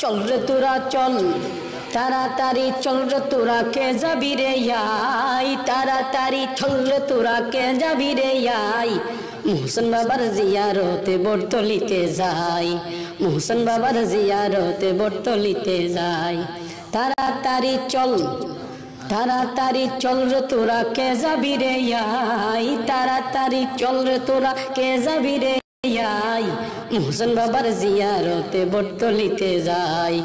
চল রে তোরা চল, তাড়াতাড়ি চল রে তোরা, কে যাবি রে আই, তাড়াতাড়ি চল রে তোরা, কে যাবি রে আই। মোহসেন বাবার জিয়ারতে বটতলিতে যাই, মোহসেন বাবার জিয়ারতে বটতলিতে যাই। তাড়াতাড়ি চল, তাড়াতাড়ি চল রে তোরা, কে যাবি রে আই, তাড়াতাড়ি চল রে তোরা, কে যাবি রে আই। মোহসেন বাবার জিয়ারতে বটতলিতে যাই,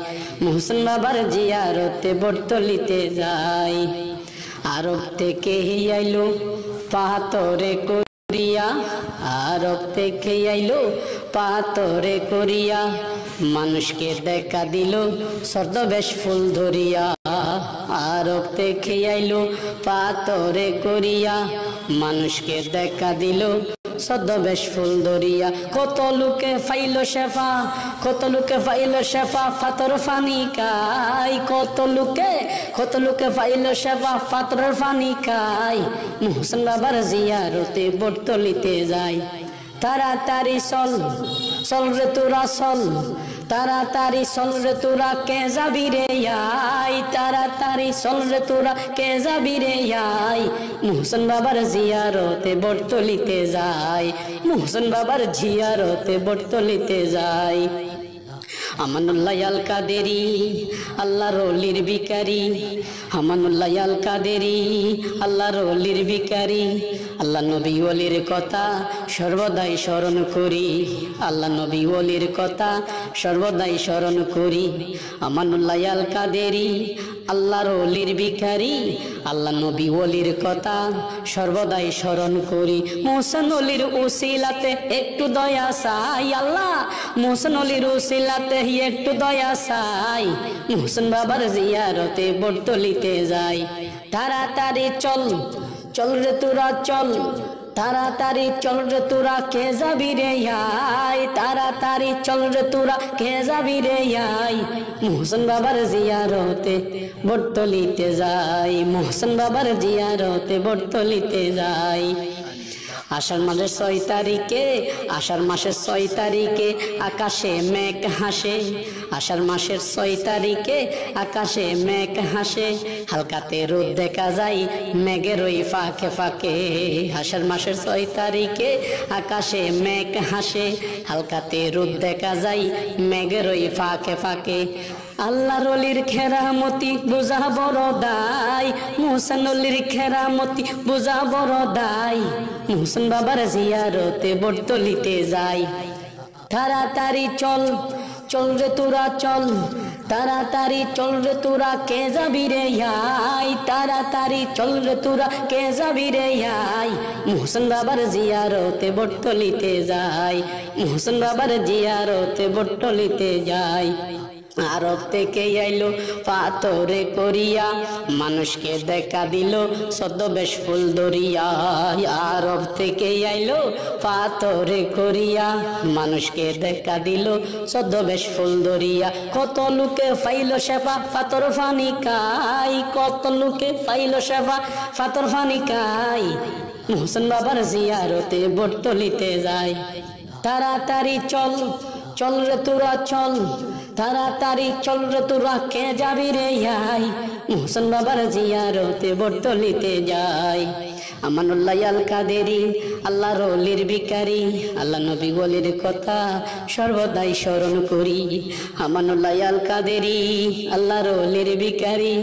মোহসেন বাবার জিয়ারতে বটতলিতে যাই। আরব থেকে আইলো পাথরে করিয়া, আরব থেকে আইলো পাথরে করিয়া, মানুষকে দেখা দিল ছদ্মবেশ ফুল ধরিয়া। আরব থেকে আইলো পাথরে করিয়া, মানুষকে দেখা দিল ছদ্মবেশ ফুল ধরিয়া। কত লোকে ফাইল শেফা, কত লোকে ফাইল শেফা, পাথর ফানি খাই। কত লোকে ফাইল শেফা, পাথরের ফানি খাই। মোহসেন বাবার জিয়ারতে বটতলিতে যাই। তাড়াতাড়ি চল, চল রে তোরা চল, তাড়াতাড়ি চল রে তোরা, কে যাবি রে আই, তাড়াতাড়ি চল রে তোরা, কে যাবি রে আই। মোহসেন বাবার জিয়ারতে বটতলিতে যাই, মোহসেন বাবার জিয়ারতে বটতলিতে যাই। আমানুল্লাহ আল কাদেরি আল্লাহর ওলির ভিখারি, আমানুল্লাহ আল কাদেরি আল্লাহর ওলির ভিখারি। আল্লাহ নবী ওলির কথা সর্বদাই স্মরণ করি, আল্লাহ নবী ওলির কথা সর্বদাই স্মরণ করি। আমানুল্লাহ আল কাদেরি আল্লাহর ওলির ভিখারি, আল্লাহ নবী ওলির কথা সর্বদাই স্মরণ করি। মোহসেন ওলির উসিলাতে একটু দয়া চাই, আল্লাহ মোহসেন ওলির উসিলাতে একটু দয়া চাই। মোহসেন বাবার জিয়ারতে বটতলিতে যাই। তাড়াতাড়ি চল, চল রে তোরা চল, তাড়াতাড়ি চল রে তোরা, কে যাবি রে আই, তাড়াতাড়ি চল রে তোরা, কে যাবি রে আই। মোহসেন বাবার জিয়ারতে বটতলিতে যাই, মোহসেন বাবার জিয়ারতে বটতলিতে যাই। আষাঢ় মাসের 6 তারিখে, আষাঢ় মাসের 6 তারিখে আকাশে মেঘ হাসে, আষাঢ় মাসের 6 তারিখে আকাশে মেঘ হাসে। হালকাতে রোদ দেখা যায় মেঘের ওই ফাঁকে ফাঁকে। আষাঢ় মাসের 6 তারিখে আকাশে মেঘ হাসে, হালকাতে রোদ দেখা যায় মেঘের ওই ফাঁকে ফাঁকে। আল্লাহর ওলির খেরামতি বোঝা বড় দাই, মোহসেন ওলির খেরামতি বোঝা বড় দাই। মোহসেন বাবার জিয়ারতে বটতলিতে যাই। তাড়াতাড়ি চল, চল রে তোরা চল, তাড়াতাড়ি চল রে তোরা, কে যাবি রে আই, তাড়াতাড়ি চল রে তোরা, কে যাবি রে আই। মোহসেন বাবার জিয়ারতে বটতলিতে যাই, মোহসেন বাবার জিয়ারতে বটতলিতে যাই। আরব থেকে আইলো পাথরে করিয়া, মানুষকে দেখা দিল ছদ্মবেশ ফুল ধরিয়া। আরব থেকে আইলো পাথরে করিয়া, মানুষকে দেখা দিল ছদ্মবেশ ফুল ধরিয়া। কত লোকে পাইল শেফা, পাথর ফানি খাই। কত লোকে পাইল শেফা, পাথর ফানি খাই। মোহসেন বাবার জিয়ারতে বটতলিতে যায়। তাড়াতাড়ি চল, চল রে তোরা চল, তাড়াতাড়ি চল রে তোরা, কে যাবি রে আই। মোহসেন বাবার জিয়ারতে বটতলিতে যাই। আমানুল্লাহ আল কাদেরি আল্লাহর ওলির ভিখারি, আল্লাহ নবী ওলির কথা সর্বদাই স্মরণ করি। আমানুল্লাহ আল কাদেরি আল্লাহর ওলির ভিখারি,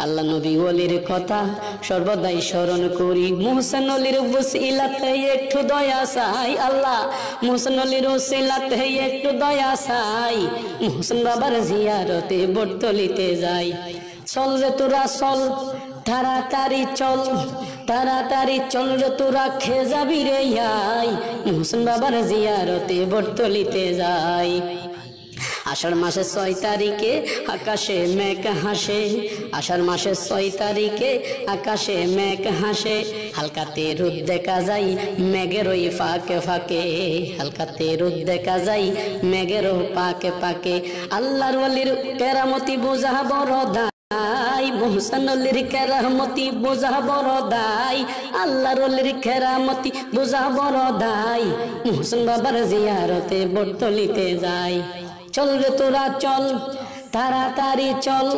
আল্লাহ নবী ওলির কথা সর্বদাই স্মরণ করি। মোহসেন ওলির উসিলাতে একটু দয়া চাই, আল্লাহ মোহসেন ওলির উসিলাতে একটু দয়া চাই। মোহসেন বাবার জিয়ারতে বটতলিতে যাই। চল রে তোরা চল, তাড়াতাড়ি চল, তাড়াতাড়ি চল রে তোরা, কে যাবি রে আই। মোহসেন বাবার জিয়ারতে বটতলিতে যাই। আষাঢ় মাসের 6 তারিখে আকাশে মেঘ হাসে, আষাঢ় মাসের 6 তারিখে আকাশে মেঘ হাসে। হালকাতে রোদ দেখা যায় মেঘের ওই ফাঁকে ফাঁকে, হালকাতে রোদ দেখা যায় মেঘের ওই ফাঁকে ফাঁকে। আল্লাহর ওলির কেরামতি বোঝা বড় দাই, মোহসেন ওলির কেরামতি বোঝা বড় দাই, আল্লাহর ওলির কেরামতি বোঝা বড় দাই। মোহসেন বাবার জিয়ারতে বটতলিতে যাই। চল রে তোরা চল, তাড়াতাড়ি চল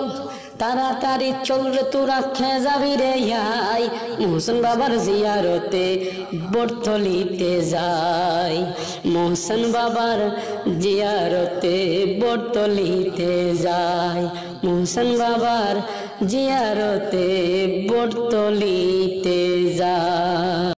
তাড়াতাড়ি চল রে তোরা কে যাবি রে আই মোহসেন বাবার জিয়ারতে বটতলিতে যাই মোহসেন বাবার জিয়ারতে বটতলিতে যাই মোহসেন বাবার জিয়ারতে বটতলিতে যাই।